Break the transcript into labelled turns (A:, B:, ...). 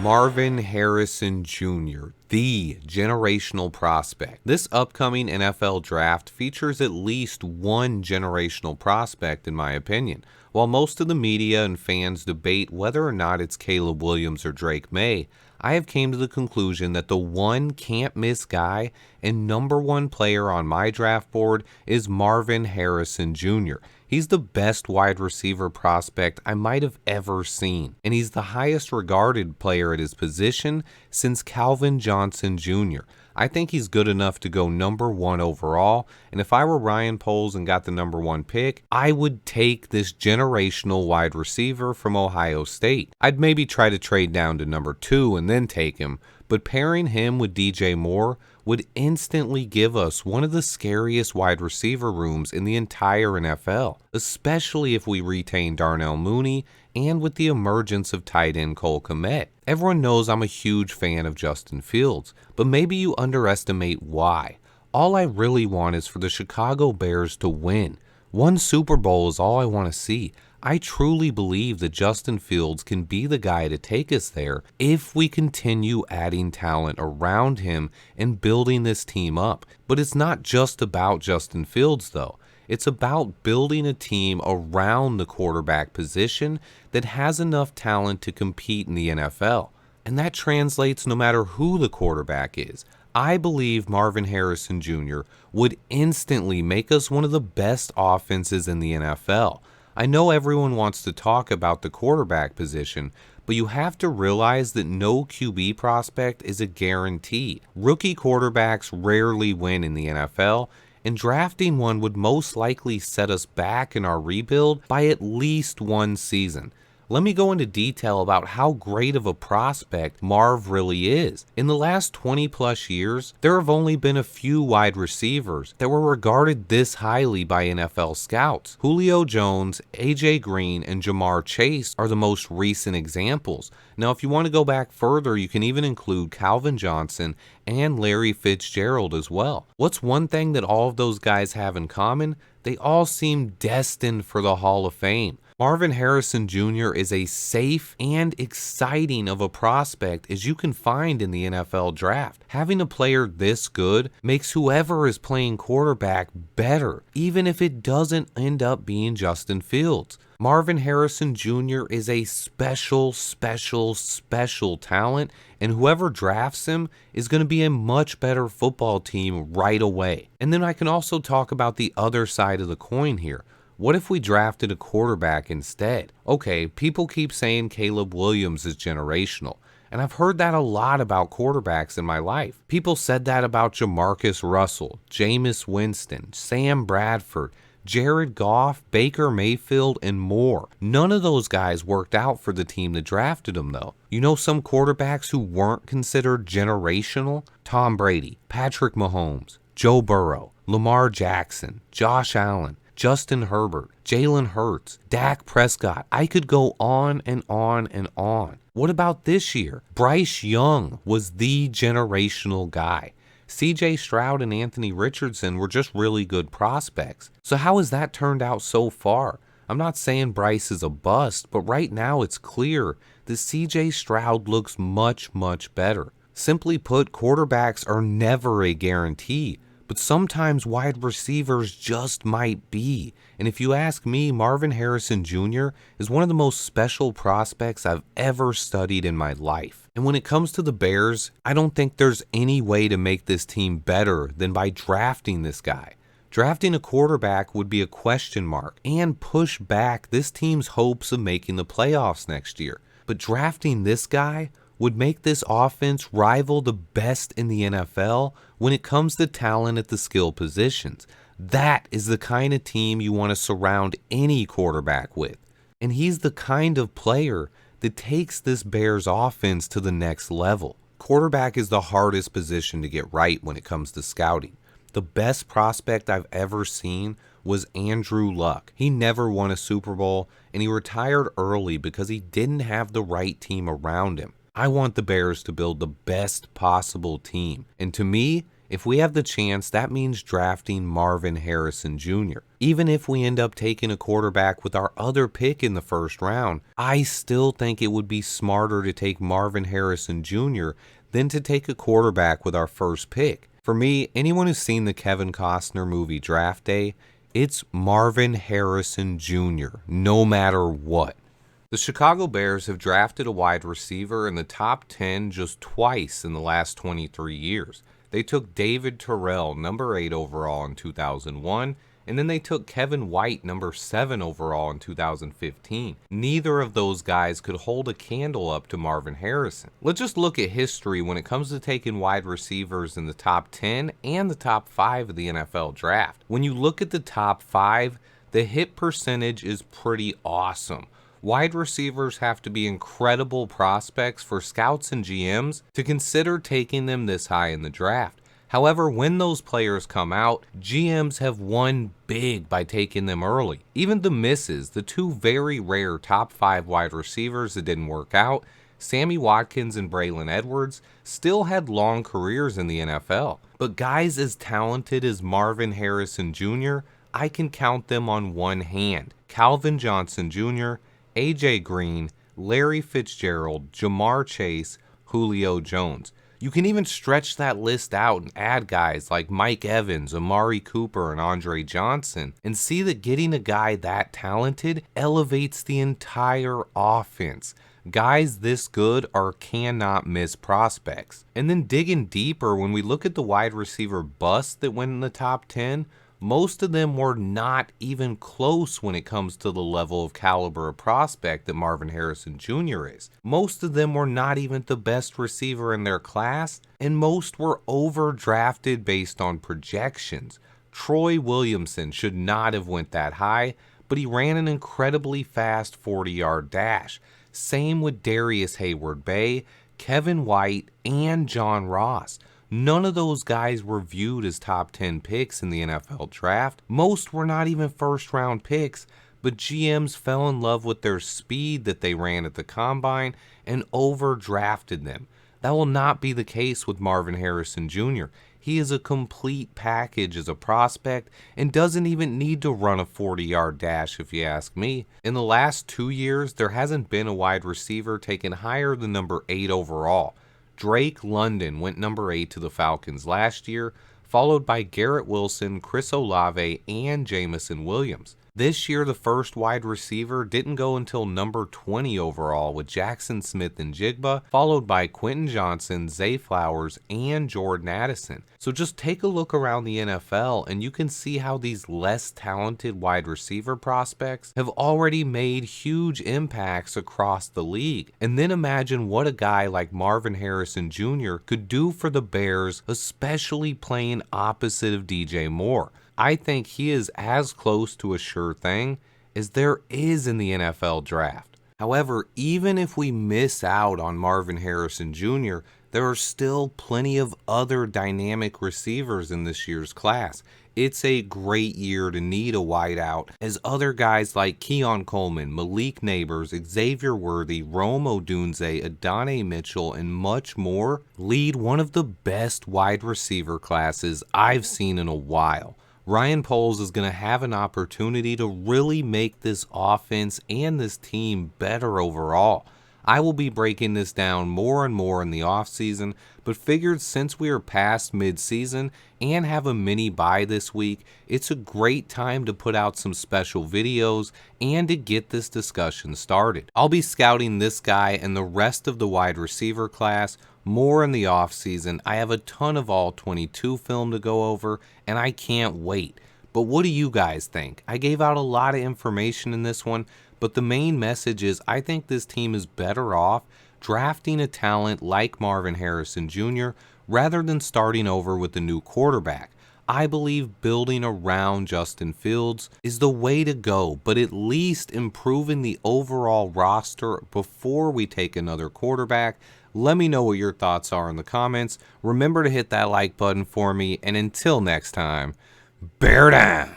A: Marvin Harrison Jr., the generational prospect. This upcoming NFL draft features at least one generational prospect, in my opinion. While most of the media and fans debate whether or not it's Caleb Williams or Drake May, I have came to the conclusion that the one can't-miss guy and number one player on my draft board is Marvin Harrison Jr. He's the best wide receiver prospect I might have ever seen, and he's the highest regarded player at his position since Calvin Johnson Jr. I think he's good enough to go number one overall, and if I were Ryan Poles and got the number one pick, I would take this generational wide receiver from Ohio State. I'd maybe try to trade down to number two and then take him, but pairing him with DJ Moore would instantly give us one of the scariest wide receiver rooms in the entire NFL, especially if we retain Darnell Mooney and with the emergence of tight end Cole Kmet. Everyone knows I'm a huge fan of Justin Fields, but maybe you underestimate why. All I really want is for the Chicago Bears to win. One Super Bowl is all I want to see. I truly believe that Justin Fields can be the guy to take us there if we continue adding talent around him and building this team up. But it's not just about Justin Fields, though. It's about building a team around the quarterback position that has enough talent to compete in the NFL. And that translates no matter who the quarterback is. I believe Marvin Harrison Jr. would instantly make us one of the best offenses in the NFL. I know everyone wants to talk about the quarterback position, but you have to realize that no QB prospect is a guarantee. Rookie quarterbacks rarely win in the NFL, and drafting one would most likely set us back in our rebuild by at least one season. Let me go into detail about how great of a prospect Marv really is. In the last 20 plus years, there have only been a few wide receivers that were regarded this highly by NFL scouts. Julio Jones, AJ Green, and Jamar Chase are the most recent examples. Now, if you want to go back further, you can even include Calvin Johnson and Larry Fitzgerald as well. What's one thing that all of those guys have in common? They all seem destined for the Hall of Fame. Marvin Harrison Jr. is as safe and exciting of a prospect as you can find in the NFL draft. Having a player this good makes whoever is playing quarterback better, even if it doesn't end up being Justin Fields. Marvin Harrison Jr. is a special talent, and whoever drafts him is going to be a much better football team right away. And then I can also talk about the other side of the coin here. What if we drafted a quarterback instead? Okay, people keep saying Caleb Williams is generational, and I've heard that a lot about quarterbacks in my life. People said that about Jamarcus Russell, Jameis Winston, Sam Bradford, Jared Goff, Baker Mayfield, and more. None of those guys worked out for the team that drafted them, though. You know some quarterbacks who weren't considered generational? Tom Brady, Patrick Mahomes, Joe Burrow, Lamar Jackson, Josh Allen, Justin Herbert, Jalen Hurts, Dak Prescott. I could go on and on and on. What about this year? Bryce Young was the generational guy. CJ Stroud and Anthony Richardson were just really good prospects. So how has that turned out so far? I'm not saying Bryce is a bust, but right now it's clear that CJ Stroud looks much better. Simply put, quarterbacks are never a guarantee, but sometimes wide receivers just might be. And if you ask me, Marvin Harrison Jr. is one of the most special prospects I've ever studied in my life. And when it comes to the Bears, I don't think there's any way to make this team better than by drafting this guy. Drafting a quarterback would be a question mark and push back this team's hopes of making the playoffs next year. But drafting this guy would make this offense rival the best in the NFL when it comes to talent at the skill positions. That is the kind of team you want to surround any quarterback with. And he's the kind of player that takes this Bears offense to the next level. Quarterback is the hardest position to get right when it comes to scouting. The best prospect I've ever seen was Andrew Luck. He never won a Super Bowl, and he retired early because he didn't have the right team around him. I want the Bears to build the best possible team. And to me, If we have the chance, that means drafting Marvin Harrison Jr. Even if we end up taking a quarterback with our other pick in the first round, I still think it would be smarter to take Marvin Harrison Jr. than to take a quarterback with our first pick. For me, anyone who's seen the Kevin Costner movie Draft Day, it's Marvin Harrison Jr., no matter what. The Chicago Bears have drafted a wide receiver in the top 10 just twice in the last 23 years. They took David Terrell, number 8 overall in 2001, and then they took Kevin White, number 7 overall in 2015. Neither of those guys could hold a candle up to Marvin Harrison. Let's just look at history when it comes to taking wide receivers in the top 10 and the top 5 of the NFL draft. When you look at the top 5, the hit percentage is pretty awesome. Wide receivers have to be incredible prospects for scouts and GMs to consider taking them this high in the draft. However, when those players come out, GMs have won big by taking them early. Even the misses, the two very rare top 5 wide receivers that didn't work out, Sammy Watkins and Braylon Edwards, still had long careers in the NFL. But guys as talented as Marvin Harrison Jr., I can count them on one hand. Calvin Johnson Jr., AJ Green, Larry Fitzgerald, Jamar Chase, Julio Jones. You can even stretch that list out and add guys like Mike Evans, Amari Cooper, and Andre Johnson, and see that getting a guy that talented elevates the entire offense. Guys this good are cannot miss prospects. And then digging deeper, when we look at the wide receiver busts that went in the top 10, most of them were not even close when it comes to the level of caliber of prospect that Marvin Harrison Jr. is. Most of them were not even the best receiver in their class, and most were overdrafted based on projections. Troy Williamson should not have went that high, but he ran an incredibly fast 40-yard dash. Same with Darius Hayward-Bay, Kevin White, and John Ross. None of those guys were viewed as top 10 picks in the NFL draft. Most were not even first-round picks, but GMs fell in love with their speed that they ran at the combine and overdrafted them. That will not be the case with Marvin Harrison Jr. He is a complete package as a prospect and doesn't even need to run a 40-yard dash if you ask me. In the last 2 years, there hasn't been a wide receiver taken higher than number 8 overall. Drake London went number 8 to the Falcons last year, followed by Garrett Wilson, Chris Olave, and Jamison Williams. This year, the first wide receiver didn't go until number 20 overall with Jackson Smith-Njigba, followed by Quentin Johnson, Zay Flowers, and Jordan Addison. So just take a look around the NFL and you can see how these less talented wide receiver prospects have already made huge impacts across the league. And then imagine what a guy like Marvin Harrison Jr. could do for the Bears, especially playing opposite of DJ Moore. I think he is as close to a sure thing as there is in the NFL draft. However, even if we miss out on Marvin Harrison Jr., there are still plenty of other dynamic receivers in this year's class. It's a great year to need a wideout, as other guys like Keon Coleman, Malik Neighbors, Xavier Worthy, Rome Odunze, Adonai Mitchell, and much more lead one of the best wide receiver classes I've seen in a while. Ryan Poles is going to have an opportunity to really make this offense and this team better overall. I will be breaking this down more and more in the offseason, but figured since we are past mid-season and have a mini bye this week, it's a great time to put out some special videos and to get this discussion started. I'll be scouting this guy and the rest of the wide receiver class more in the offseason. I have a ton of all 22 film to go over, and I can't wait. But what do you guys think? I gave out a lot of information in this one, but the main message is I think this team is better off drafting a talent like Marvin Harrison Jr. rather than starting over with a new quarterback. I believe building around Justin Fields is the way to go, but at least improving the overall roster before we take another quarterback. Let me know what your thoughts are in the comments. Remember to hit that like button for me, and until next time, bear down.